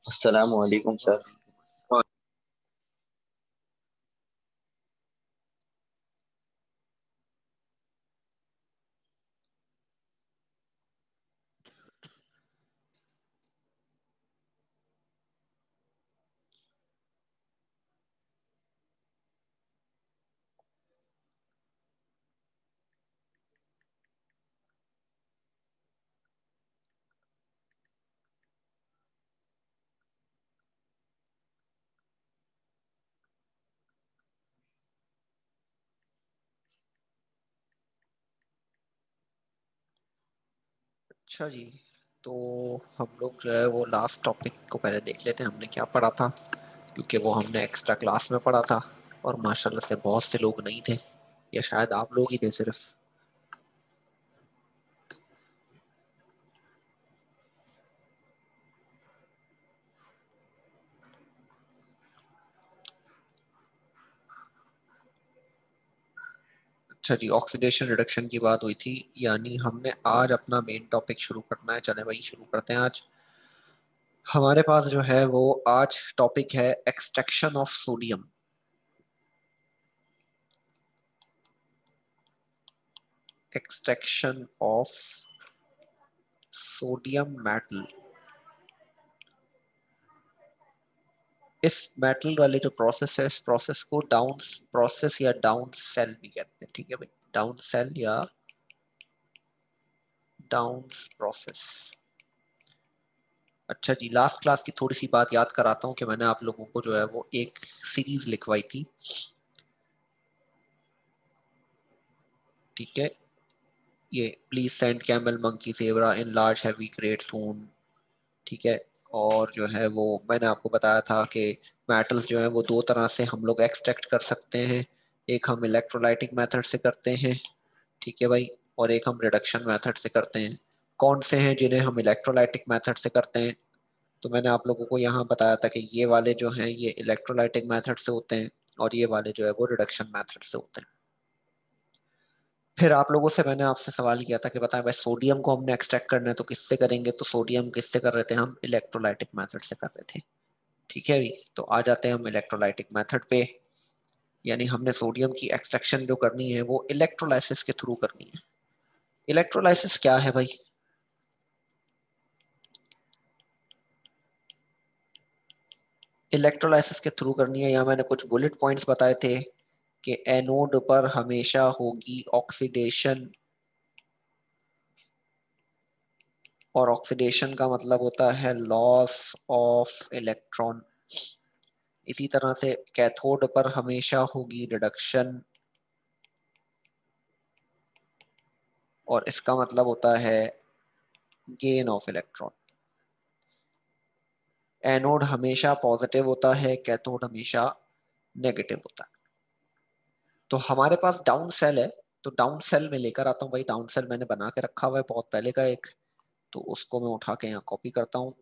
अस्सलाम वालेकुम सर। और अच्छा जी। तो हम लोग जो है वो लास्ट टॉपिक को पहले देख लेते हैं, हमने क्या पढ़ा था, क्योंकि वो हमने एक्स्ट्रा क्लास में पढ़ा था और माशाल्लाह से बहुत से लोग नहीं थे, या शायद आप लोग ही थे सिर्फ। अच्छा जी, ऑक्सीडेशन रिडक्शन की बात हुई थी, यानी हमने आज अपना मेन टॉपिक शुरू करना है। चले भाई शुरू करते हैं। आज हमारे पास जो है वो आज टॉपिक है extraction of sodium. Extraction of sodium metal. इस मेटल वाले जो प्रोसेस है, इस प्रोसेस को डाउन प्रोसेस या डाउन सेल भी कहते हैं। ठीक है भाई, डाउन सेल या डाउन प्रोसेस। अच्छा जी, लास्ट क्लास की थोड़ी सी बात याद कराता हूँ कि मैंने आप लोगों को जो है वो एक सीरीज लिखवाई थी। ठीक है, ये please send camel monkey zebra in large heavy crate soon. ठीक है, और जो है वो मैंने आपको बताया था कि मेटल्स जो है वो दो तरह से हम लोग एक्सट्रैक्ट कर सकते हैं। एक हम इलेक्ट्रोलाइटिक मेथड से करते हैं, ठीक है भाई, और एक हम रिडक्शन मेथड से करते हैं। कौन से हैं जिन्हें हम इलेक्ट्रोलाइटिक मेथड से करते हैं? तो मैंने आप लोगों को यहाँ बताया था कि ये वाले जो हैं ये इलेक्ट्रोलाइटिक मेथड से होते हैं, और ये वाले जो है वो रिडक्शन मेथड से होते हैं। फिर आप लोगों से मैंने आपसे सवाल किया था कि बताएं भाई, सोडियम को हमने एक्सट्रैक्ट करना है तो किससे करेंगे? तो सोडियम किससे कर रहे थे हम? इलेक्ट्रोलाइटिक मेथड से कर रहे थे। ठीक है भाई, तो आ जाते हैं हम इलेक्ट्रोलाइटिक मेथड पे। यानी हमने सोडियम की एक्सट्रैक्शन जो करनी है वो इलेक्ट्रोलाइसिस के थ्रू करनी है। इलेक्ट्रोलाइसिस क्या है भाई? इलेक्ट्रोलाइसिस के थ्रू करनी है, या मैंने कुछ बुलेट पॉइंट्स बताए थे कि एनोड पर हमेशा होगी ऑक्सीडेशन, और ऑक्सीडेशन का मतलब होता है लॉस ऑफ इलेक्ट्रॉन। इसी तरह से कैथोड पर हमेशा होगी रिडक्शन, और इसका मतलब होता है गेन ऑफ इलेक्ट्रॉन। एनोड हमेशा पॉजिटिव होता है, कैथोड हमेशा नेगेटिव होता है। तो हमारे पास डाउन सेल है, तो डाउन सेल में लेकर आता हूँ भाई। डाउन सेल मैंने बना के रखा हुआ है बहुत पहले का एक, तो उसको मैं उठा के यहाँ कॉपी करता हूँ।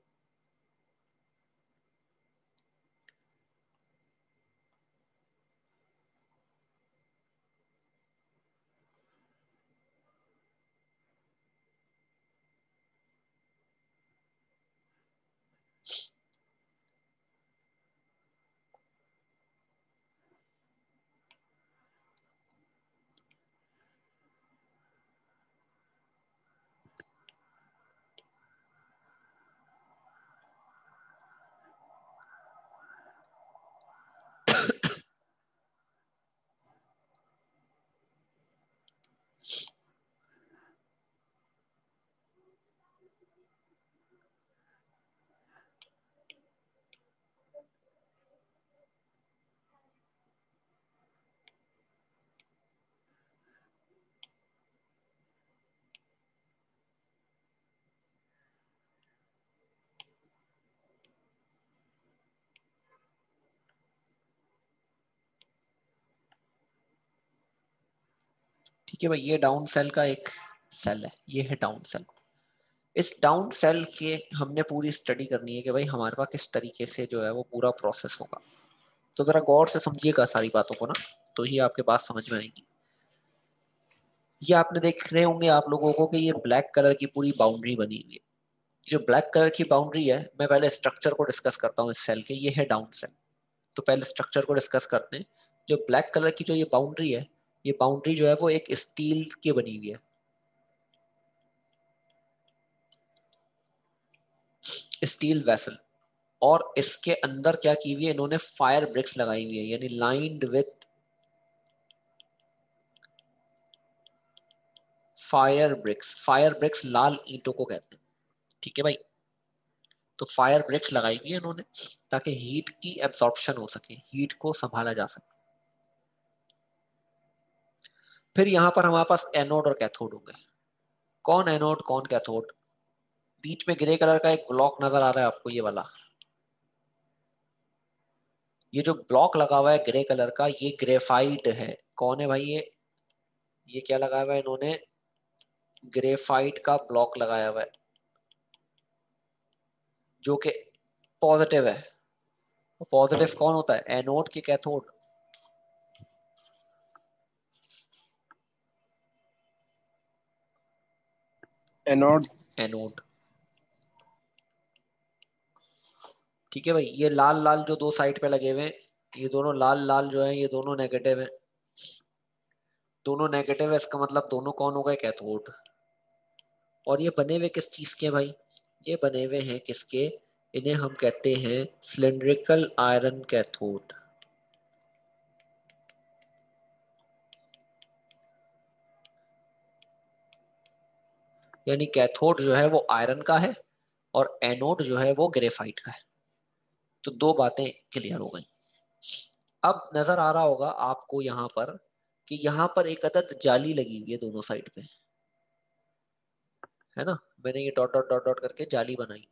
ठीक है भाई, ये डाउन सेल का एक सेल है, ये है डाउन सेल। इस डाउन सेल के हमने पूरी स्टडी करनी है कि भाई हमारे पास किस तरीके से जो है वो पूरा प्रोसेस होगा। तो जरा गौर से समझिएगा सारी बातों को ना, तो ही आपके पास समझ में आएगी। ये आपने देख रहे होंगे आप लोगों को कि ये ब्लैक कलर की पूरी बाउंड्री बनी हुई है। जो ब्लैक कलर की बाउंड्री है, मैं पहले स्ट्रक्चर को डिस्कस करता हूँ इस सेल के। ये है डाउन सेल, तो पहले स्ट्रक्चर को डिस्कस करते हैं। जो ब्लैक कलर की जो ये बाउंड्री है, ये बाउंड्री जो है वो एक स्टील की बनी हुई है, स्टील वेसल। और इसके अंदर क्या की हुई है इन्होंने, फायर ब्रिक्स लगाई हुई है, यानी lined with fire bricks. Fire bricks लाल ईंटों को कहते हैं, ठीक है भाई। तो फायर ब्रिक्स लगाई हुई है इन्होंने ताकि हीट की एब्जॉर्प्शन हो सके, हीट को संभाला जा सके। फिर यहां पर हमारे पास एनोड और कैथोड होंगे। कौन एनोड कौन कैथोड? बीच में ग्रे कलर का एक ब्लॉक नजर आ रहा है आपको, ये वाला। ये जो ब्लॉक लगा हुआ है ग्रे कलर का, ये ग्रेफाइट है। कौन है भाई ये क्या लगाया हुआ है इन्होंने? ग्रेफाइट का ब्लॉक लगाया हुआ है, जो कि पॉजिटिव है। पॉजिटिव कौन होता है? एनोड की कैथोड? एनोड। एनोड, ठीक है भाई। ये लाल लाल जो दो साइड पे लगे हुए हैं, ये दोनों लाल लाल जो है, ये दोनों नेगेटिव है। दोनों नेगेटिव है, इसका मतलब दोनों कौन हो गए? कैथोड। और ये बने हुए किस चीज के भाई? ये बने हुए हैं किसके? इन्हें हम कहते हैं सिलिंड्रिकल आयरन कैथोड। यानी कैथोड जो है वो आयरन का है और एनोड जो है वो ग्रेफाइट का है। तो दो बातें क्लियर हो गई। अब नजर आ रहा होगा आपको यहाँ पर कि यहाँ पर एक अदद जाली लगी हुई है दोनों साइड पे, है ना? मैंने ये डॉट डॉट डॉट डॉट करके जाली बनाई।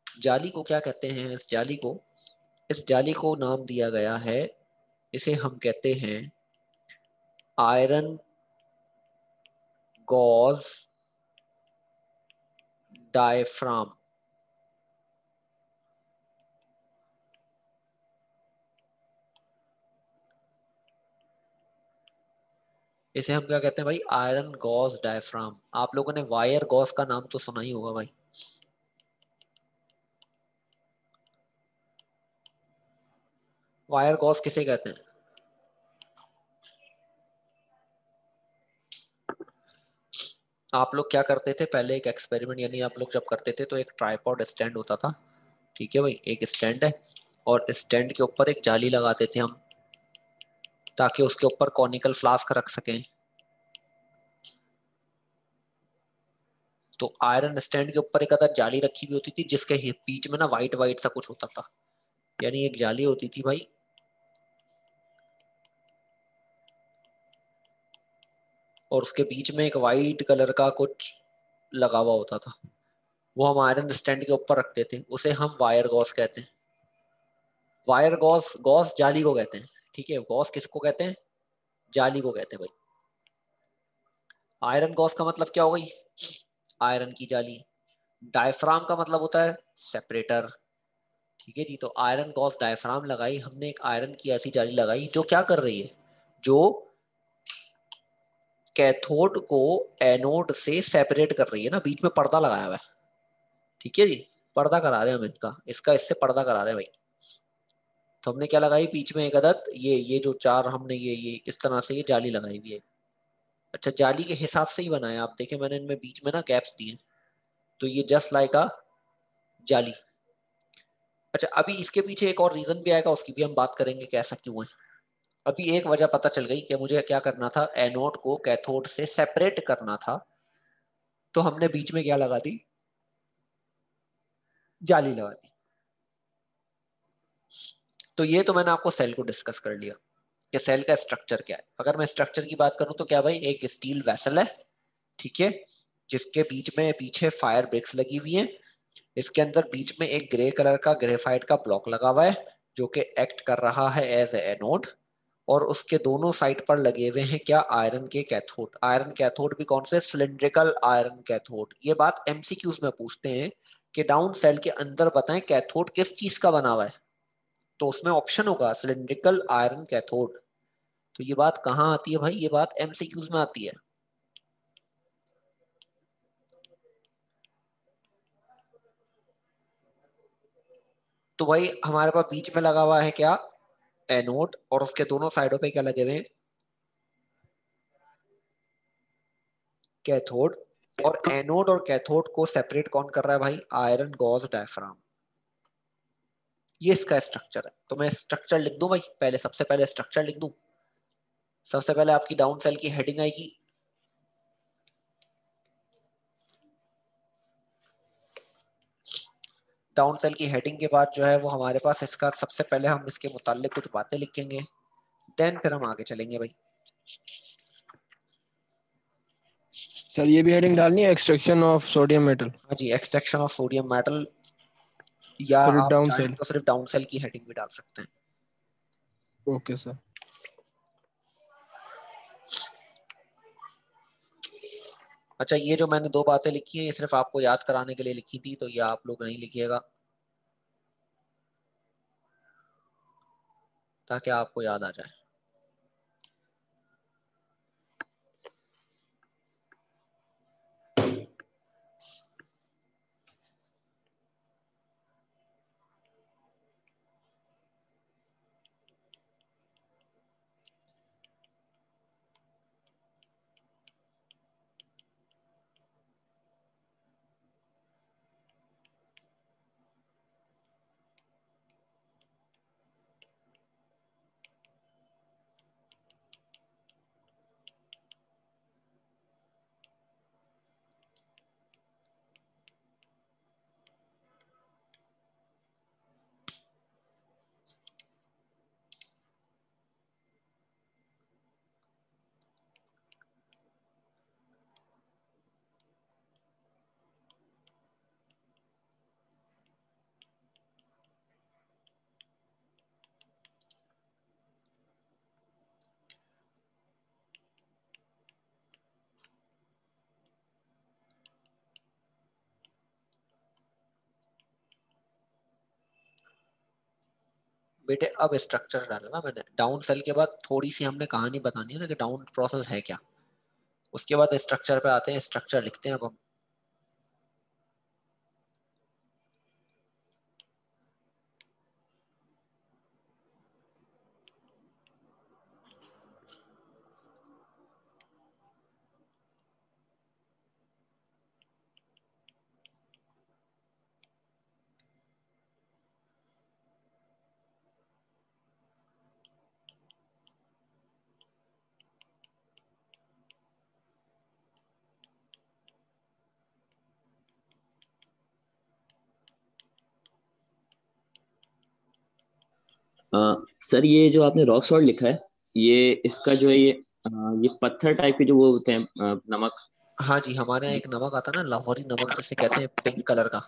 जाली को क्या कहते हैं? इस जाली को नाम दिया गया है, इसे हम कहते हैं आयरन गॉज डायफ्राम। इसे हम क्या कहते हैं भाई? Iron gauze diaphragm. आप लोगों ने वायर गॉज का नाम तो सुना ही होगा भाई। वायर गॉज किसे कहते हैं? आप लोग क्या करते थे पहले? एक एक्सपेरिमेंट, यानी आप लोग जब करते थे तो एक ट्राइपॉड स्टैंड होता था, ठीक है भाई। एक स्टैंड है और स्टैंड के ऊपर एक जाली लगाते थे हम, ताकि उसके ऊपर कॉनिकल फ्लास्क रख सकें। तो आयरन स्टैंड के ऊपर एक अदर जाली रखी हुई होती थी, जिसके बीच में ना वाइट वाइट सा कुछ होता था। यानी एक जाली होती थी भाई, और उसके बीच में एक वाइट कलर का कुछ लगा हुआ होता था। वो हम आयरन स्टैंड के ऊपर रखते थे, उसे हम वायर गॉस कहते हैं। वायर गॉस, गॉस जाली को कहते हैं, ठीक है। गॉस किसको कहते हैं? जाली को कहते हैं भाई। आयरन गॉस का मतलब क्या हो गई? आयरन की जाली। डायफ्राम का मतलब होता है सेपरेटर, ठीक है जी। तो आयरन गॉस डायफ्राम लगाई हमने, एक आयरन की ऐसी जाली लगाई जो क्या कर रही है? जो कैथोड को एनोड से सेपरेट कर रही है ना, बीच में पर्दा लगाया हुआ है, ठीक है जी। पर्दा करा रहे हैं हम इसका, इससे पर्दा करा रहे हैं भाई। तो हमने क्या लगाई बीच में? एक अदद ये जो चार हमने ये इस तरह से ये जाली लगाई हुई है। अच्छा, जाली के हिसाब से ही बनाया। आप देखें मैंने इनमें बीच में ना गैप्स दिए, तो ये जस्ट लाइक अ जाली। अच्छा, अभी इसके पीछे एक और रीजन भी आएगा, उसकी भी हम बात करेंगे कि ऐसा क्यों है। अभी एक वजह पता चल गई कि मुझे क्या करना था, एनोड को कैथोड से सेपरेट करना था। तो हमने बीच में क्या लगा दी? जाली लगा दी। तो ये तो मैंने आपको सेल को डिस्कस कर लिया कि सेल का स्ट्रक्चर क्या है। अगर मैं स्ट्रक्चर की बात करूं तो क्या भाई, एक स्टील वेसल है, ठीक है, जिसके बीच में पीछे फायर ब्रिक्स लगी हुई हैं। इसके अंदर बीच में एक ग्रे कलर का ग्रेफाइट का ब्लॉक लगा हुआ है, जो कि एक्ट कर रहा है एज ए एनोड। और उसके दोनों साइड पर लगे हुए हैं क्या? आयरन के कैथोड। आयरन कैथोड भी कौन से? Cylindrical iron cathode. ये बात एमसीक्यूज में पूछते हैं कि डाउन सेल के अंदर बताएं कैथोड किस चीज का बना हुआ है, तो उसमें ऑप्शन होगा सिलिंड्रिकल आयरन कैथोड। तो ये बात कहाँ आती है भाई? ये बात एमसीक्यूज में आती है। तो भाई हमारे पास बीच में लगा हुआ है क्या, एनोड, और उसके दोनों साइडों पे क्या लगे हुए हैं, कैथोड। और एनोड और कैथोड को सेपरेट कौन कर रहा है भाई, आयरन गॉज डायफ्राम। ये इसका स्ट्रक्चर है। तो मैं स्ट्रक्चर लिख दूं भाई, पहले सबसे पहले स्ट्रक्चर लिख दूं। सबसे पहले आपकी डाउन सेल की हेडिंग आएगी, डाउन सेल की हेडिंग के बाद जो है वो हमारे पास इसका सबसे पहले हम इसके मुताल्लिक कुछ बातें लिखेंगे, देन फिर हम आगे चलेंगे भाई। सर ये भी हेडिंग डालनी है, एक्सट्रैक्शन ऑफ सोडियम मेटल। हाँ जी, एक्सट्रैक्शन ऑफ सोडियम मेटल, या फिर आप डाउन चाहें सेल। तो सिर्फ डाउन सेल की हेडिंग भी डाल सकते हैं। Okay sir. अच्छा, ये जो मैंने दो बातें लिखी हैं ये सिर्फ आपको याद कराने के लिए लिखी थी, तो ये आप लोग नहीं लिखिएगा, ताकि आपको याद आ जाए। बेटे अब स्ट्रक्चर डाला ना मैंने, डाउन सेल के बाद थोड़ी सी हमने कहानी बतानी है ना कि डाउन प्रोसेस है क्या, उसके बाद स्ट्रक्चर पे आते हैं, स्ट्रक्चर लिखते हैं अब हम। अ, सर ये जो आपने रॉक सॉल्ट लिखा है, ये इसका जो है ये पत्थर टाइप के जो वो होते हैं, नमक। हाँ जी, हमारे यहाँ एक नमक आता है ना, लाहौरी नमक जिसे कहते हैं, पिंक कलर का।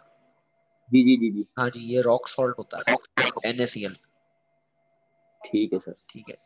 जी जी जी जी। हाँ जी, ये रॉक सॉल्ट होता है, NaCl। ठीक है सर। ठीक है।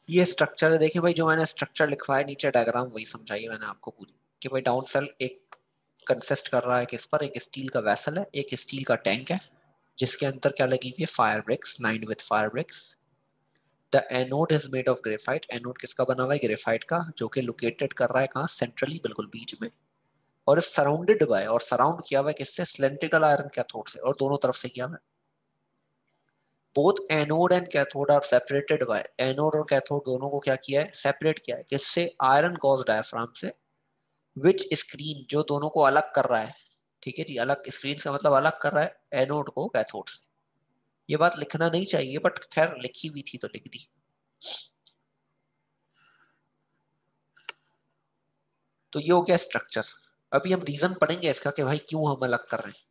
ये स्ट्रक्चर है, देखिए भाई जो मैंने स्ट्रक्चर लिखवाया नीचे डायग्राम वही समझाइए मैंने आपको पूरी, कि भाई डाउन सेल एक कंसिस्ट कर रहा है किस पर, एक स्टील का वेसल है, एक स्टील का टैंक है जिसके अंदर क्या लगी हुई है, fire bricks lined with fire bricks. The anode is made of graphite, anode किसका बना हुआ है, ग्रेफाइट का, जो कि लोकेटेड कर रहा है कहाँ, सेंट्रली, बिल्कुल बीच में, और सराउंडेड बाय, और सराउंड किया हुआ है किससे, सिलेंड्रिकल आयरन कैथोड से, और दोनों तरफ से किया हुआ है। Both anode and cathode are separated by, anode और कैथोड दोनों को क्या किया है, सेपरेट किया है किससे, आयरन गॉस डायफ्राम से, विच स्क्रीन, जो दोनों को अलग कर रहा है, ठीक है जी, अलग स्क्रीन का मतलब अलग कर रहा है एनोड को कैथोड से। ये बात लिखना नहीं चाहिए बट खैर लिखी हुई थी तो लिख दी। तो ये हो गया स्ट्रक्चर। अभी हम रीजन पढ़ेंगे इसका कि भाई क्यों हम अलग कर रहे हैं।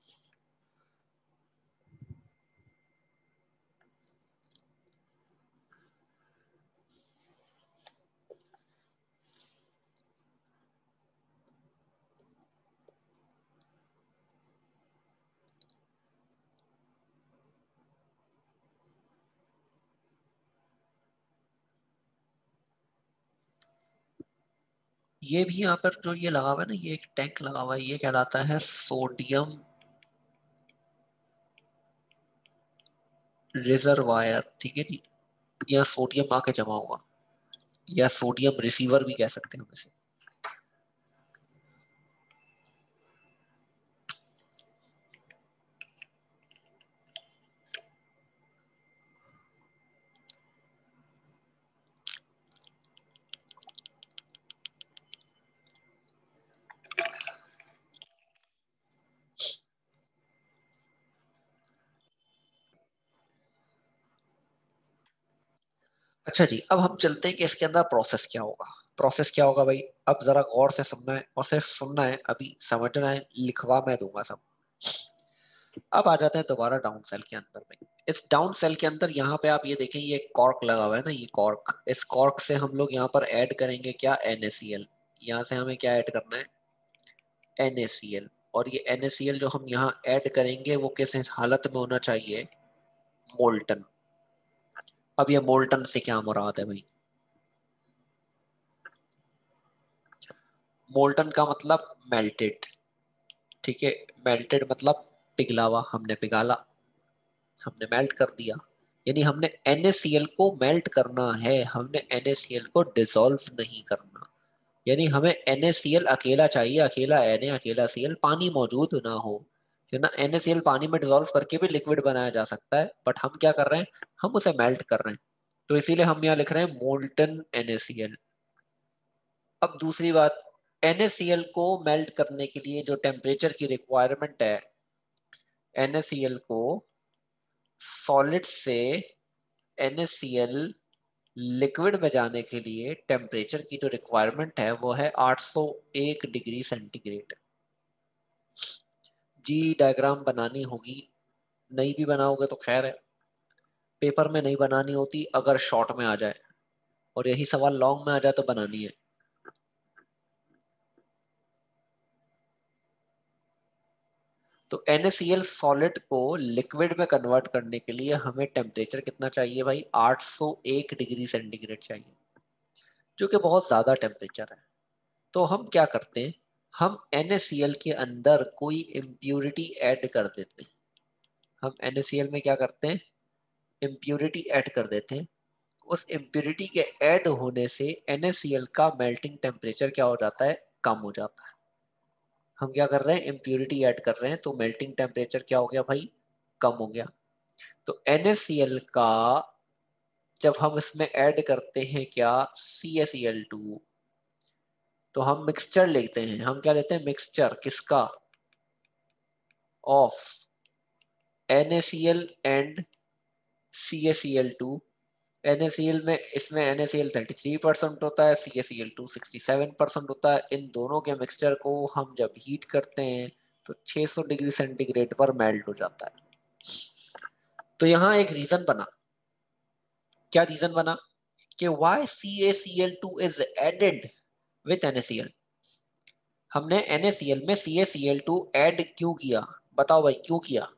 ये भी यहाँ पर जो ये लगा हुआ है ना, ये एक टैंक लगा हुआ है, ये कहलाता है सोडियम रिजर्वायर, ठीक है जी, या सोडियम आके जमा होगा, या सोडियम रिसीवर भी कह सकते हैं हम इसे। अच्छा जी, अब हम चलते हैं कि इसके अंदर प्रोसेस क्या होगा। प्रोसेस क्या होगा भाई, अब जरा गौर से सुनना है, और सिर्फ सुनना है, अभी समझना है, लिखवा मैं दूंगा सब। अब आ जाते हैं दोबारा डाउन सेल के अंदर में। इस डाउन सेल के अंदर यहाँ पे आप ये देखें, ये कॉर्क लगा हुआ है ना, ये कॉर्क, इस कॉर्क से हम लोग यहाँ पर ऐड करेंगे क्या, NaCl। यहाँ से हमें क्या ऐड करना है, NaCl। और ये NaCl जो हम यहाँ ऐड करेंगे वो किस हालत में होना चाहिए, मोल्टन। अब ये मोल्टन से क्या मुराद है भाई, मोल्टन का मतलब मेल्टेड, ठीक है, मेल्टेड मतलब पिघला हुआ, हमने पिघाला, हमने मेल्ट कर दिया, यानी हमने NaCl को मेल्ट करना है, हमने NaCl को डिसॉल्व नहीं करना। यानी हमें NaCl अकेला चाहिए, अकेला Na अकेला Cl, पानी मौजूद ना हो, है ना। NaCl पानी में डिसॉल्व करके भी लिक्विड बनाया जा सकता है, बट हम क्या कर रहे हैं, हम उसे मेल्ट कर रहे हैं, तो इसीलिए हम यहाँ लिख रहे हैं मोल्टन NaCl। अब दूसरी बात, NaCl को मेल्ट करने के लिए जो टेम्परेचर की रिक्वायरमेंट है, NaCl को सॉलिड से NaCl लिक्विड में जाने के लिए टेम्परेचर की जो रिक्वायरमेंट है वो है 801 डिग्री सेंटीग्रेड। जी डायग्राम बनानी होगी, नहीं भी बनाओगे तो खैर है, पेपर में नहीं बनानी होती, अगर शॉर्ट में आ जाए, और यही सवाल लॉन्ग में आ जाए तो बनानी है। तो NaCl सॉलिड को लिक्विड में कन्वर्ट करने के लिए हमें टेम्परेचर कितना चाहिए भाई, 801 डिग्री सेंटीग्रेड चाहिए, जो कि बहुत ज्यादा टेम्परेचर है। तो हम क्या करते हैं, हम NaCl के अंदर कोई इम्प्यूरिटी ऐड कर देते हैं। हम NaCl में क्या करते हैं, इम्प्यूरिटी ऐड कर देते हैं। उस इम्प्यूरिटी के ऐड होने से NaCl का मेल्टिंग टेम्परेचर क्या हो जाता है, कम हो जाता है। हम क्या कर रहे हैं, इम्प्यूरिटी ऐड कर रहे हैं, तो मेल्टिंग टेम्परेचर क्या हो गया भाई, कम हो गया। तो NaCl का जब हम इसमें ऐड करते हैं क्या, CaCl2, तो हम मिक्सचर लेते हैं, हम क्या लेते हैं, मिक्सचर किसका, of NaCl and CaCl2। NaCl में, इसमें NaCl 33% होता है, CaCl2 67% होता है। इन दोनों के मिक्सचर को हम जब हीट करते हैं तो 600 डिग्री सेंटीग्रेड पर मेल्ट हो जाता है। तो यहाँ एक रीजन बना, क्या रीजन बना, कि why CaCl2 is added with NaCl। हमने NaCl में CaCl2 ऐड क्यों किया, बताओ भाई क्यों किया।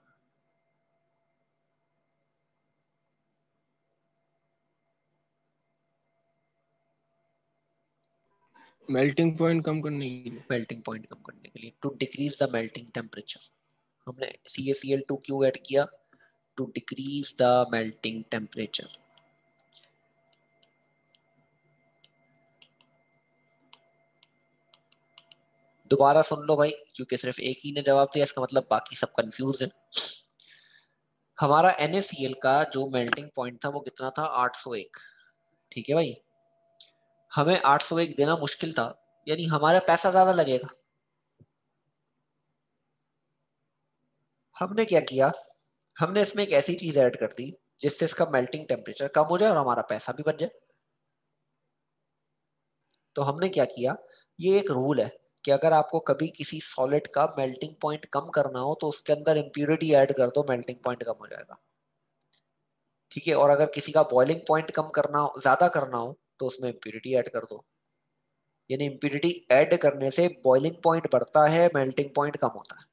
मेल्टिंग पॉइंट कम करने के लिए। मेल्टिंग पॉइंट कम करने के लिए, to decrease the melting temperature. हमने CaCl2 क्यों ऐड किया? To decrease the melting temperature. दोबारा सुन लो भाई, क्योंकि सिर्फ एक ही ने जवाब दिया, इसका मतलब बाकी सब कंफ्यूज है। हमारा NaCl का जो मेल्टिंग पॉइंट था वो कितना था? 801। ठीक है भाई, हमें 801 देना मुश्किल था, यानी हमारा पैसा ज्यादा लगेगा। हमने क्या किया? हमने इसमें एक ऐसी चीज ऐड कर दी जिससे इसका मेल्टिंग टेम्परेचर कम हो जाए और हमारा पैसा भी बच जाए। तो हमने क्या किया, ये एक रूल है कि अगर आपको कभी किसी सॉलिड का मेल्टिंग पॉइंट कम करना हो तो उसके अंदर इम्प्यूरिटी ऐड कर दो, मेल्टिंग पॉइंट कम हो जाएगा। ठीक है, और अगर किसी का बॉइलिंग पॉइंट कम करना हो, ज्यादा करना हो, तो उसमें इम्प्यूरिटी ऐड कर दो। यानी इम्प्यूरिटी ऐड करने से बॉइलिंग पॉइंट बढ़ता है, मेल्टिंग पॉइंट कम होता है।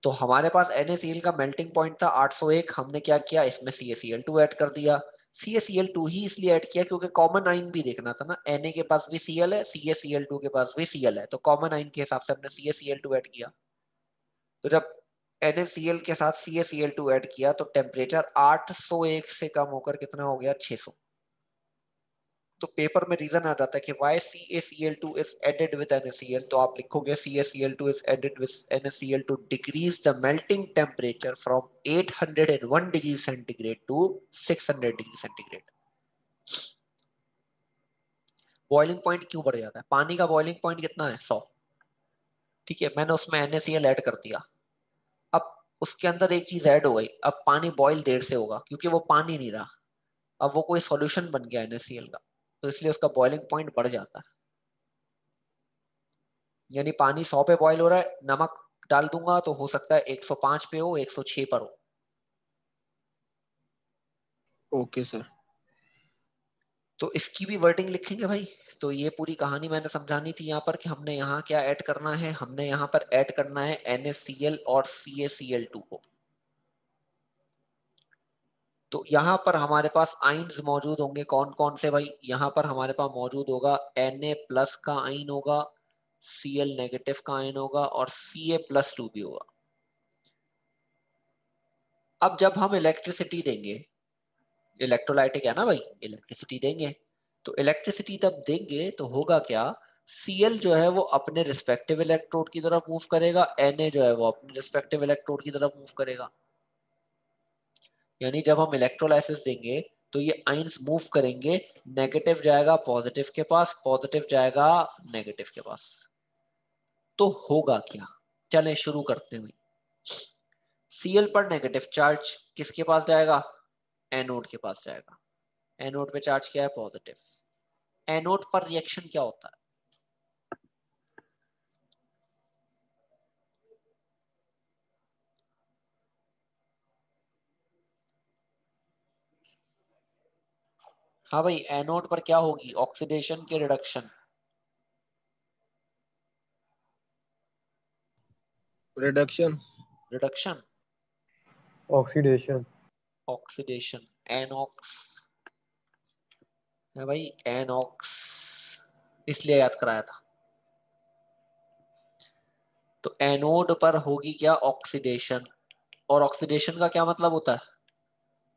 तो हमारे पास NaCl का मेल्टिंग पॉइंट था 801, हमने क्या किया, इसमें CaCl2 ऐड कर दिया। CaCl2 ही इसलिए ऐड किया क्योंकि कॉमन आइन भी देखना था ना, Na के पास भी Cl है, CaCl2 के पास भी Cl है, तो कॉमन आइन के हिसाब से हमने CaCl2 ऐड किया। तो जब NaCl के साथ CaCl2 ऐड किया तो टेम्परेचर 801 से कम होकर कितना हो गया? 600। तो पेपर में रीजन आ जाता है कि why CaCl2 is added with NaCl, तो आप लिखोगे CaCl2 is added with NaCl to decrease the melting temperature from 801 degree centigrade to 600 degree centigrade. Boiling point क्यों बढ़ जाता है? पानी का बॉइलिंग पॉइंट कितना है? 100। ठीक है, मैंने उसमें NaCl ऐड कर दिया। अब उसके अंदर एक चीज ऐड हो गई, अब पानी बॉईल देर से होगा क्योंकि वो पानी नहीं रहा, अब वो कोई सॉल्यूशन बन गया NaCl का, तो इसलिए उसका बॉइलिंग पॉइंट बढ़ जाता है। यानी पानी 100 पे बॉईल हो रहा है, नमक डाल दूंगा तो हो सकता है 105 पे हो, 106 पर हो। Okay sir. तो इसकी भी वर्डिंग लिखेंगे भाई। तो ये पूरी कहानी मैंने समझानी थी यहाँ पर कि हमने यहाँ क्या ऐड करना है, हमने यहाँ पर ऐड करना है NaCl और CaCl2 को। तो यहाँ पर हमारे पास आइंस मौजूद होंगे, कौन कौन से भाई? यहाँ पर हमारे पास मौजूद होगा Na+ का आइन होगा, Cl नेगेटिव का आइन होगा और Ca+2 भी होगा। अब जब हम इलेक्ट्रिसिटी देंगे, इलेक्ट्रोलाइटिक है ना भाई, इलेक्ट्रिसिटी देंगे, तो इलेक्ट्रिसिटी तब देंगे तो होगा क्या, Cl जो है वो अपने रिस्पेक्टिव इलेक्ट्रोड की तरफ मूव करेगा, Na जो है वो अपने रिस्पेक्टिव इलेक्ट्रोड की तरफ मूव करेगा। यानी जब हम इलेक्ट्रोलाइसिस देंगे तो ये आइंस मूव करेंगे, नेगेटिव जाएगा पॉजिटिव के पास, पॉजिटिव जाएगा नेगेटिव के पास। तो होगा क्या, चलें शुरू करते हैं भाई। Cl पर नेगेटिव चार्ज किसके पास जाएगा? एनोड के पास जाएगा। एनोड पे चार्ज क्या है? पॉजिटिव। एनोड पर रिएक्शन क्या होता है? हाँ भाई, एनोड पर क्या होगी? ऑक्सीडेशन की reduction? Reduction. Reduction, oxidation. Oxidation, an ox है भाई, एनॉक्स, इसलिए याद कराया था। तो एनोड पर होगी क्या? ऑक्सीडेशन। और ऑक्सीडेशन का क्या मतलब होता है?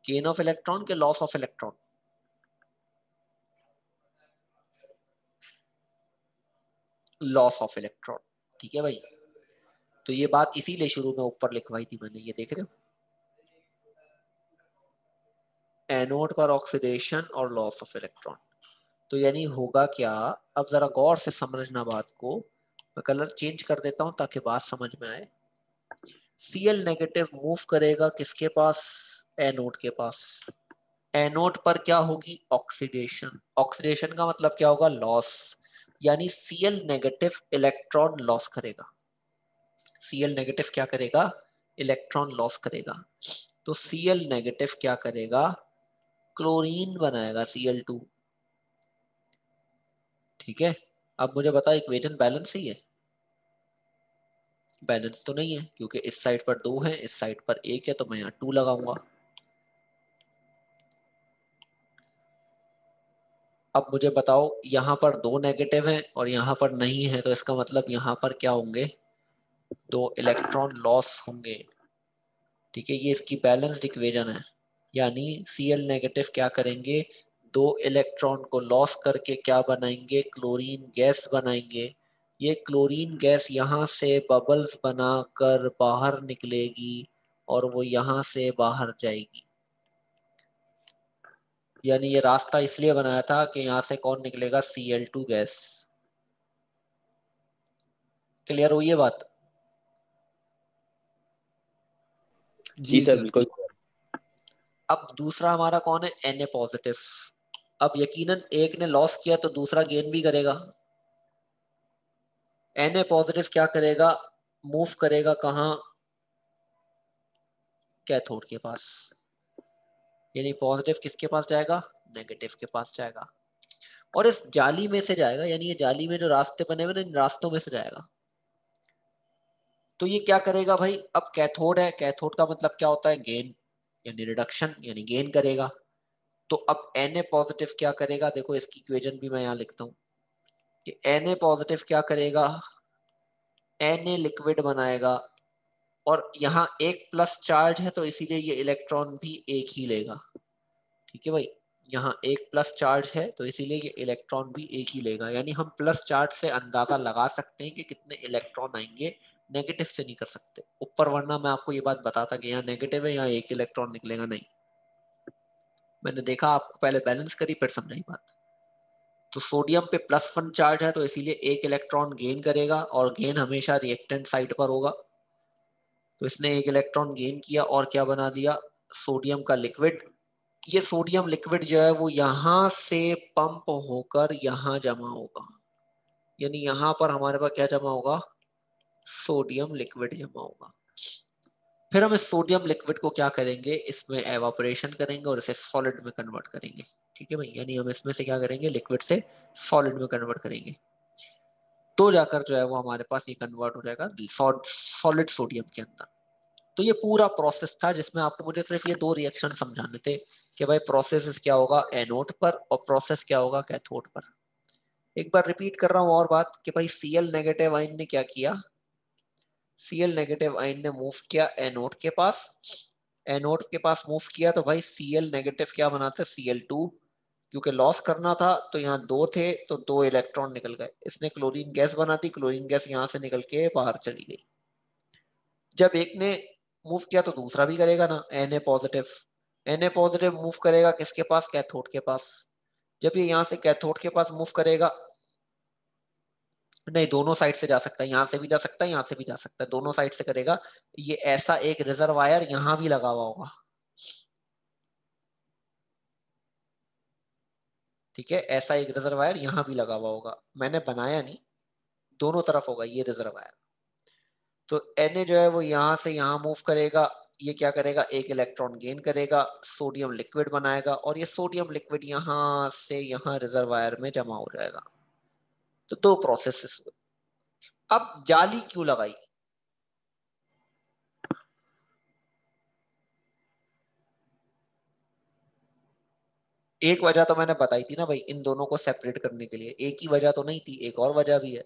गेन ऑफ इलेक्ट्रॉन के loss of electron? Loss of electron. ठीक है भाई, तो ये बात इसीलिए शुरू में ऊपर लिखवाई थी मैंने, ये देख रहे हो, एनोड पर ऑक्सीडेशन और लॉस ऑफ इलेक्ट्रॉन। तो यानी होगा क्या, अब जरा गौर से समझना बात को, मैं कलर चेंज कर देता हूं ताकि बात समझ में आए। Cl नेगेटिव मूव करेगा किसके पास? एनोड के पास। एनोड पर क्या होगी? ऑक्सीडेशन। ऑक्सीडेशन का मतलब क्या होगा? लॉस। यानी Cl नेगेटिव इलेक्ट्रॉन लॉस करेगा। Cl नेगेटिव क्या करेगा? इलेक्ट्रॉन लॉस करेगा। तो Cl नेगेटिव क्या करेगा? क्लोरीन बनाएगा, Cl2। ठीक है, अब मुझे बता, इक्वेशन बैलेंस ही है? बैलेंस तो नहीं है, क्योंकि इस साइड पर 2 है, इस साइड पर 1 है, तो मैं यहाँ 2 लगाऊंगा। अब मुझे बताओ, यहाँ पर 2 नेगेटिव हैं और यहाँ पर नहीं है, तो इसका मतलब यहाँ पर क्या होंगे, 2 इलेक्ट्रॉन लॉस होंगे। ठीक है, ये इसकी बैलेंस्ड इक्वेशन है। यानी Cl नेगेटिव क्या करेंगे, 2 इलेक्ट्रॉन को लॉस करके क्या बनाएंगे, क्लोरीन गैस बनाएंगे। ये क्लोरीन गैस यहाँ से बबल्स बनाकर बाहर निकलेगी और वो यहाँ से बाहर जाएगी। यानी ये रास्ता इसलिए बनाया था कि यहाँ से कौन निकलेगा, Cl2 गैस। क्लियर हुई ये बात? जी सर, बिल्कुल। अब दूसरा हमारा कौन है, Na पॉजिटिव। अब यकीनन एक ने लॉस किया तो दूसरा गेन भी करेगा। Na पॉजिटिव क्या करेगा, मूव करेगा कहाँ, कैथोड के पास। यानी पॉजिटिव किसके पास जाएगा, नेगेटिव के पास जाएगा, और इस जाली में से जाएगा। यानी ये जाली में जो रास्ते बने हुए ना, इन रास्तों में से जाएगा। तो ये क्या करेगा भाई, अब कैथोड है, कैथोड का मतलब क्या होता है, गेन, यानी रिडक्शन, यानी गेन करेगा। तो अब Na पॉजिटिव क्या करेगा, देखो इसकी इक्वेशन भी मैं यहाँ लिखता हूँ कि Na पॉजिटिव क्या करेगा, Na लिक्विड बनाएगा, और यहाँ एक प्लस चार्ज है तो इसीलिए ये इलेक्ट्रॉन भी एक ही लेगा। ठीक है भाई, यहाँ एक प्लस चार्ज है तो इसीलिए ये इलेक्ट्रॉन भी एक ही लेगा। यानी हम प्लस चार्ज से अंदाजा लगा सकते हैं कि कितने इलेक्ट्रॉन आएंगे, नेगेटिव से नहीं कर सकते ऊपर, वरना मैं आपको ये बात बताता कि यहाँ नेगेटिव है, यहाँ एक इलेक्ट्रॉन निकलेगा, नहीं। मैंने देखा, आपको पहले बैलेंस करी फिर समझाई बात। तो सोडियम पे +1 चार्ज है तो इसीलिए एक इलेक्ट्रॉन गेन करेगा, और गेन हमेशा रिएक्टेंट साइड पर होगा। तो इसने एक इलेक्ट्रॉन गेन किया और क्या बना दिया, सोडियम का लिक्विड। ये सोडियम लिक्विड जो है वो यहां से पंप होकर यहां जमा होगा। यानी यहां पर हमारे पास क्या जमा होगा, सोडियम लिक्विड जमा होगा। फिर हम इस सोडियम लिक्विड को क्या करेंगे, इसमें एवापोरेशन करेंगे और इसे सॉलिड में कन्वर्ट करेंगे। ठीक है भाई, यानी हम इसमें से क्या करेंगे, लिक्विड से सॉलिड में कन्वर्ट करेंगे, तो जाकर जो है वो हमारे पास ये कन्वर्ट हो जाएगा सॉलिड सोडियम के अंदर। तो ये पूरा प्रोसेस था जिसमें आपको मुझे सिर्फ ये 2 रिएक्शन समझाने थे कि भाई प्रोसेस क्या होगा एनोड पर और प्रोसेस क्या होगा कैथोड पर। एक बार रिपीट कर रहा हूँ और बात कि भाई Cl नेगेटिव आयन ने क्या किया, Cl नेगेटिव आयन ने मूव किया एनोड के पास। एनोड के पास मूव किया तो भाई Cl नेगेटिव क्या बनाता है, Cl2। क्योंकि लॉस करना था तो यहाँ 2 थे तो 2 इलेक्ट्रॉन निकल गए। इसने क्लोरीन गैस बना दी, क्लोरीन गैस यहाँ से निकल के बाहर चली गई। जब एक ने मूव किया तो दूसरा भी करेगा ना, Na positive. Na positive move करेगा किसके पास, कैथोड के पास। जब ये यहाँ से कैथोड के पास मूव करेगा, नहीं दोनों साइड से जा सकता है, यहाँ से भी जा सकता है, यहाँ से भी जा सकता है, दोनों साइड से करेगा। ये ऐसा एक रिजर्वायर यहाँ भी लगा हुआ होगा। ठीक है, ऐसा एक रिजर्वायर यहाँ भी लगा हुआ होगा, मैंने बनाया नहीं, दोनों तरफ होगा ये रिजर्वायर। तो Na जो है वो यहाँ से यहाँ मूव करेगा, ये क्या करेगा, एक इलेक्ट्रॉन गेन करेगा, सोडियम लिक्विड बनाएगा, और ये सोडियम लिक्विड यहाँ से यहाँ रिजर्वायर में जमा हो जाएगा। तो 2 प्रोसेसेस हुए। अब जाली क्यों लगाई, एक वजह तो मैंने बताई थी ना भाई, इन दोनों को सेपरेट करने के लिए। एक ही वजह तो नहीं थी, एक और वजह भी है।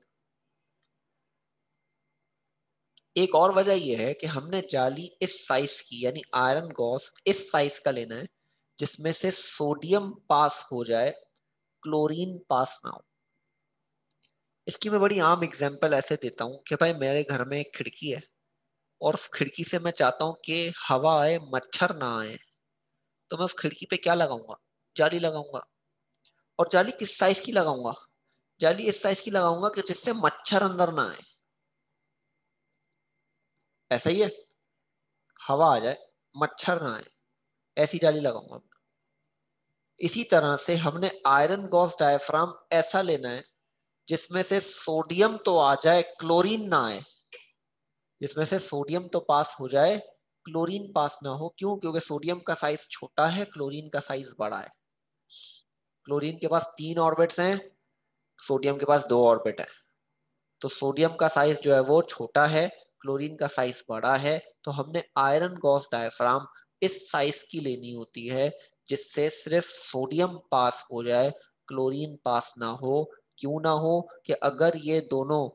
एक और वजह यह है कि हमने जाली इस साइज की, यानी आयरन गॉस इस साइज का लेना है जिसमें से सोडियम पास हो जाए, क्लोरीन पास ना हो। इसकी मैं बड़ी आम एग्जांपल ऐसे देता हूं कि भाई मेरे घर में एक खिड़की है और उस खिड़की से मैं चाहता हूं कि हवा आए, मच्छर ना आए, तो मैं उस खिड़की पे क्या लगाऊंगा, जाली लगाऊंगा। और जाली किस साइज की लगाऊंगा, जाली इस साइज की लगाऊंगा कि जिससे मच्छर अंदर ना आए। ऐसा ही है, हवा आ जाए, मच्छर ना आए, ऐसी जाली लगाऊंगा। इसी तरह से हमने आयरन गॉस डायफ्राम ऐसा लेना है जिसमें से सोडियम तो आ जाए, क्लोरीन ना आए। जिसमें से सोडियम तो पास हो जाए, क्लोरीन पास ना हो। क्यों, क्योंकि सोडियम का साइज छोटा है, क्लोरीन का साइज बड़ा है। क्लोरीन के पास 3 ऑर्बिट्स हैं, सोडियम के पास 2 ऑर्बिट है। तो सोडियम का साइज जो है वो छोटा है, क्लोरीन का साइज बड़ा है। तो हमने आयरन गॉस डायफ्राम इस साइज की लेनी होती है जिससे सिर्फ सोडियम पास हो जाए, क्लोरीन पास ना हो। क्यों ना हो? कि अगर ये दोनों,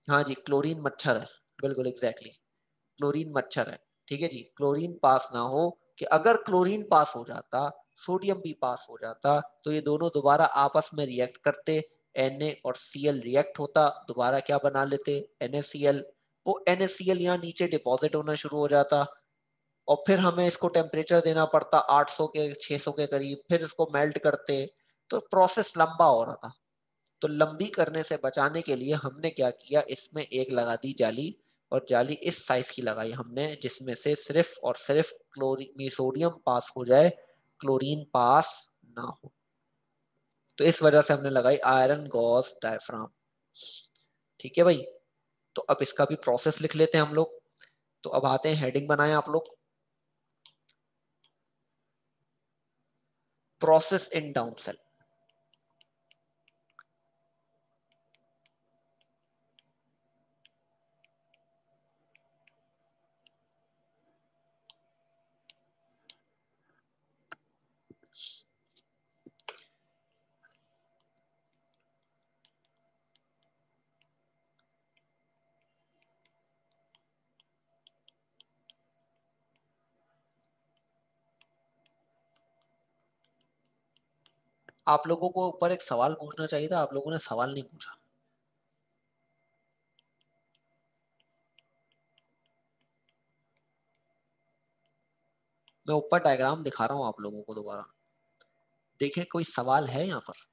हाँ जी क्लोरीन मच्छर है, बिल्कुल एग्जैक्टली क्लोरीन मच्छर है, ठीक है जी। क्लोरीन पास ना हो कि अगर क्लोरीन पास हो जाता, सोडियम भी पास हो जाता, तो ये दोनों दोबारा आपस में रिएक्ट करते, Na और Cl रिएक्ट होता, दोबारा क्या बना लेते, NaCl। वो NaCl यहाँ नीचे डिपॉजिट होना शुरू हो जाता, और फिर हमें इसको टेम्परेचर देना पड़ता 800 के 600 के करीब, फिर इसको मेल्ट करते, तो प्रोसेस लंबा हो रहा था। तो लंबी करने से बचाने के लिए हमने क्या किया, इसमें एक लगा दी जाली, और जाली इस साइज की लगाई हमने जिसमें से सिर्फ और सिर्फ क्लोरीन सोडियम पास हो जाए, क्लोरीन पास ना हो। तो इस वजह से हमने लगाई आयरन गॉस डायफ्राम। ठीक है भाई, तो अब इसका भी प्रोसेस लिख लेते हैं हम लोग। तो अब आते हैं, हेडिंग बनाएं आप लोग, प्रोसेस इन डाउन सेल। आप लोगों को ऊपर एक सवाल पूछना चाहिए था, आप लोगों ने सवाल नहीं पूछा। मैं ऊपर डायग्राम दिखा रहा हूं आप लोगों को दोबारा, देखें कोई सवाल है यहाँ पर।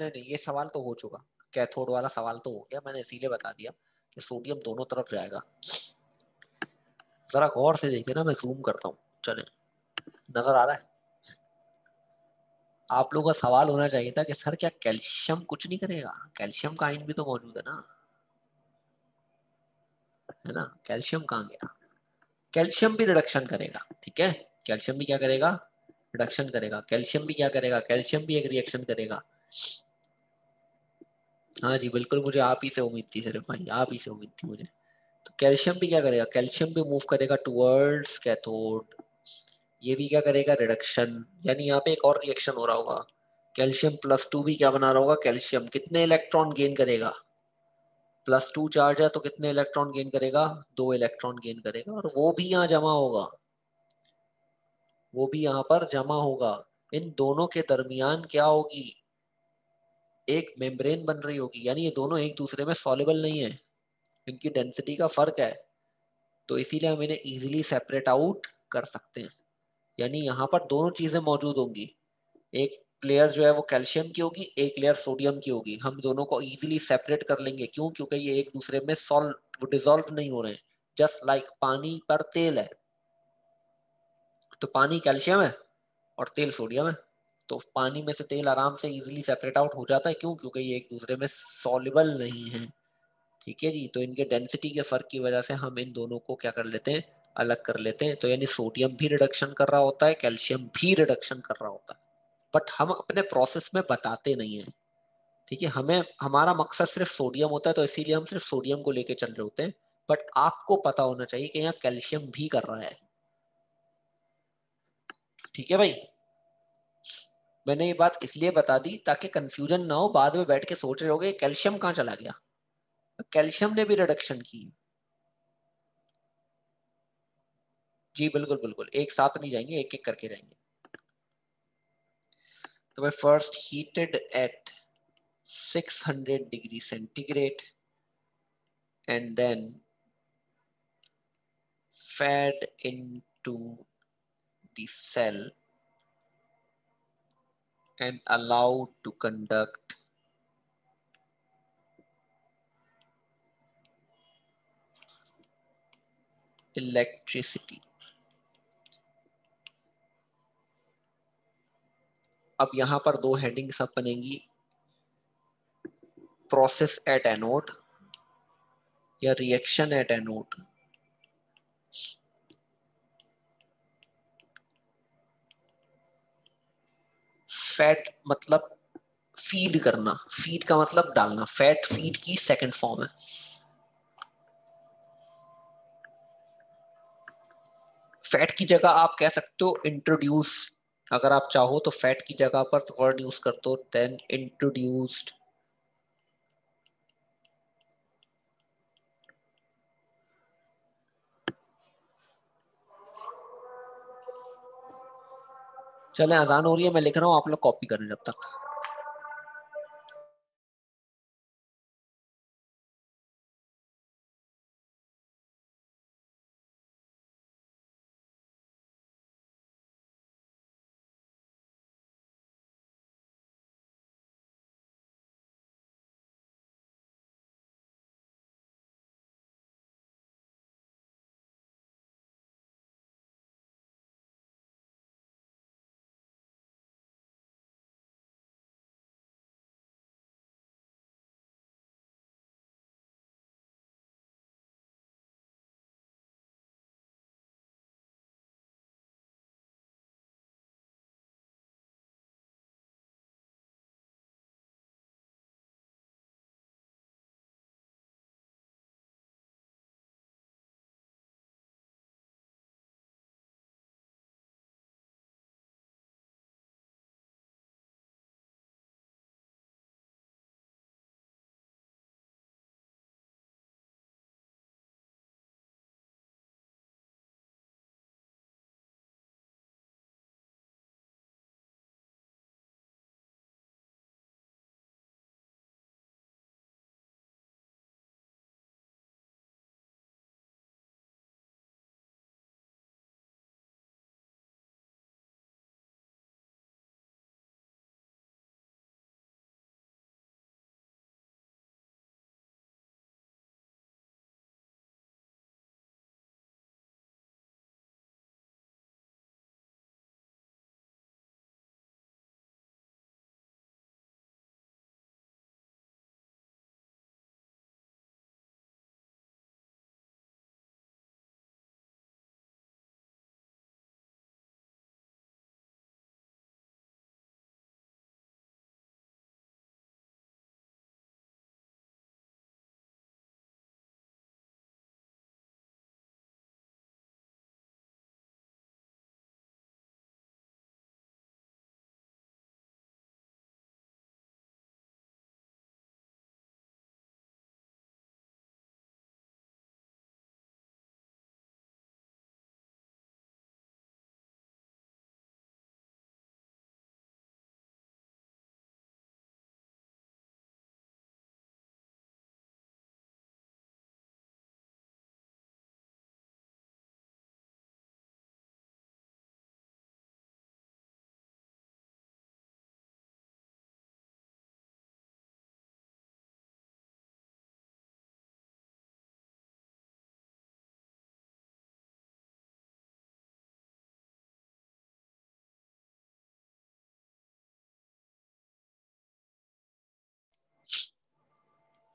नहीं नहीं, ये सवाल तो हो चुका, कैथोड वाला सवाल तो हो गया, मैंने इसीलिए बता दिया कि सोडियम दोनों तरफ जाएगा। जरा गौर से देखिए ना, मैं जूम करता हूँ, चले नजर आ रहा है? आप लोगों का सवाल होना चाहिए था कि सर क्या कैल्शियम कुछ नहीं करेगा? कैल्शियम का आयन भी तो मौजूद है ना, है ना? कैल्शियम कहाँ गया? कैल्शियम भी रिडक्शन करेगा, ठीक है। कैल्शियम भी क्या करेगा? रिडक्शन करेगा। कैल्शियम भी क्या करेगा? कैल्शियम भी एक रिएक्शन करेगा। हाँ जी बिल्कुल, मुझे आप ही से उम्मीद थी सिर्फ भाई, आप ही से उम्मीद थी मुझे। तो कैल्शियम भी क्या करेगा? कैल्शियम भी मूव करेगा टुवर्ड्स कैथोड। ये भी क्या करेगा? रिडक्शन। यानी यहाँ पे एक और रिएक्शन हो रहा होगा, कैल्शियम +2 भी क्या बना रहा होगा? कैल्शियम कितने इलेक्ट्रॉन गेन करेगा? +2 चार्ज है तो कितने इलेक्ट्रॉन गेन करेगा? 2 इलेक्ट्रॉन गेन करेगा, और वो भी यहाँ जमा होगा, वो भी यहाँ पर जमा होगा। इन दोनों के दरमियान क्या होगी? एक मेम्ब्रेन बन रही होगी, यानी ये दोनों एक दूसरे में सॉल्युबल नहीं है, इनकी डेंसिटी का फर्क है, तो इसीलिए हम इन्हें इजीली सेपरेट आउट कर सकते हैं। यानी यहाँ पर दोनों चीजें मौजूद होंगी, एक लेयर जो है वो कैल्शियम की होगी, एक लेयर सोडियम की होगी। हम दोनों को इजीली सेपरेट कर लेंगे, क्यों? क्योंकि ये एक दूसरे में डिसॉल्व नहीं हो रहे हैं, जस्ट लाइक पानी पर तेल है। तो पानी कैल्शियम है और तेल सोडियम है, तो पानी में से तेल आराम से इजीली सेपरेट आउट हो जाता है। क्यों? क्योंकि ये एक दूसरे में सॉल्युबल नहीं है। ठीक है जी, तो इनके डेंसिटी के फर्क की वजह से हम इन दोनों को क्या कर लेते हैं? अलग कर लेते हैं। तो यानी सोडियम भी रिडक्शन कर रहा होता है, कैल्शियम भी रिडक्शन कर रहा होता है, बट हम अपने प्रोसेस में बताते नहीं है। ठीक है, हमें हमारा मकसद सिर्फ सोडियम होता है, तो इसीलिए हम सिर्फ सोडियम को लेके चल रहे होते हैं, बट आपको पता होना चाहिए कि यहाँ कैल्शियम भी कर रहा है। ठीक है भाई, मैंने ये बात इसलिए बता दी ताकि कंफ्यूजन ना हो, बाद में बैठ के सोच रहे होगे कैल्शियम कहाँ चला गया। कैल्शियम ने भी रिडक्शन की। जी बिल्कुल बिल्कुल, एक साथ नहीं जाएंगे, एक एक करके जाएंगे। तो मैं first heated at 600 degree centigrade and then fed into the cell and allowed to conduct electricity. अब यहां पर दो हेडिंग सब बनेंगी, प्रोसेस एट एनोड या रिएक्शन एट एनोड। फैट मतलब फीड करना, फीड का मतलब डालना, फैट फीड की सेकंड फॉर्म है। फैट की जगह आप कह सकते हो इंट्रोड्यूस, अगर आप चाहो तो फैट की जगह पर वर्ड यूज कर दो देन इंट्रोड्यूस्ड। चले अजान हो रही है, मैं लिख रहा हूँ, आप लोग कॉपी करें जब तक।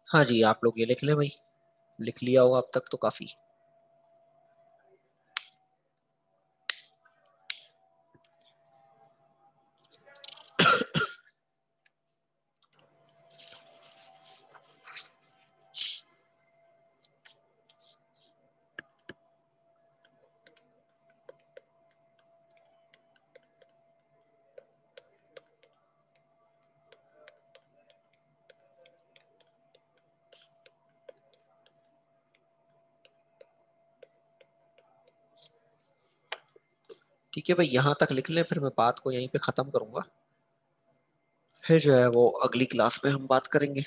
हाँ जी, आप लोग ये लिख लें भाई, लिख लिया होगा अब तक तो काफी। ठीक है भाई, यहां तक लिख लें, फिर मैं बात को यहीं पे खत्म करूंगा, फिर जो है वो अगली क्लास में हम बात करेंगे।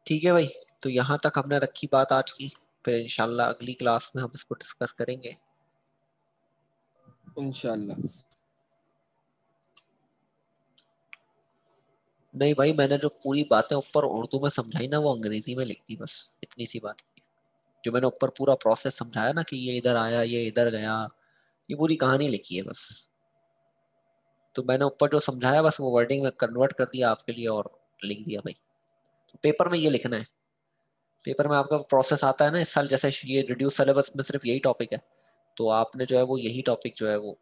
ठीक है भाई, तो यहाँ तक हमने रखी बात आज की, फिर इंशाल्लाह अगली क्लास में हम इसको डिस्कस करेंगे। इंशाल्लाह। नहीं भाई, मैंने जो पूरी बातें ऊपर उर्दू में समझाई ना वो अंग्रेजी में लिख दी, बस इतनी सी बात है। जो मैंने ऊपर पूरा प्रोसेस समझाया ना कि ये इधर आया ये इधर गया, ये पूरी कहानी लिखी है बस। तो मैंने ऊपर जो समझाया बस वो वर्डिंग में कन्वर्ट कर दिया आपके लिए और लिख दिया भाई। तो पेपर में ये लिखना है, पेपर में आपका प्रोसेस आता है ना इस साल, जैसे ये रिड्यूस सिलेबस में सिर्फ यही टॉपिक है, तो आपने जो है वो यही टॉपिक जो है वो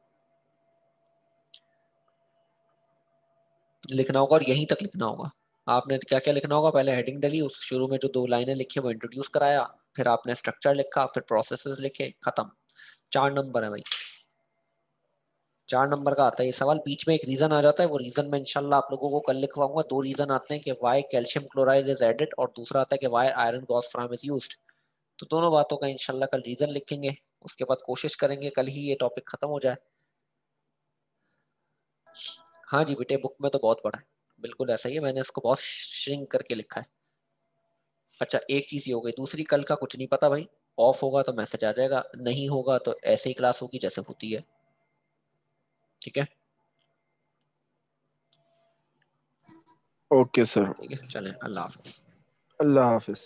लिखना होगा और यहीं तक लिखना होगा। आपने क्या क्या लिखना होगा, पहले हेडिंग डली, उस शुरू में जो 2 लाइनें लिखी वो इंट्रोड्यूस कराया, फिर आपने स्ट्रक्चर लिखा, फिर प्रोसेसेस लिखे, खत्म। 4 नंबर है भाई, 4 नंबर का आता है ये सवाल। बीच में एक रीजन आ जाता है, वो रीजन में इंशाल्लाह आप लोगों को कल लिखवाऊंगा। 2 रीजन आते हैं कि why calcium chloride is added, और दूसरा आता है कि why iron gauze diaphragm is used. तो दोनों बातों का इंशाल्लाह कल रीजन लिखेंगे, उसके बाद कोशिश करेंगे कल ही ये टॉपिक खत्म हो जाए। हाँ जी बेटे, बुक में तो बहुत बड़ा है, बिल्कुल ऐसा ही है, मैंने इसको बहुत श्रिंक करके लिखा है। अच्छा एक चीज ये हो गई, दूसरी कल का कुछ नहीं पता भाई, ऑफ होगा तो मैसेज आ जाएगा, नहीं होगा तो ऐसे ही क्लास होगी जैसे होती है, ठीक है। Okay sir. ठीक है, चलें, अल्लाह हाफिज। अल्लाह हाफिज।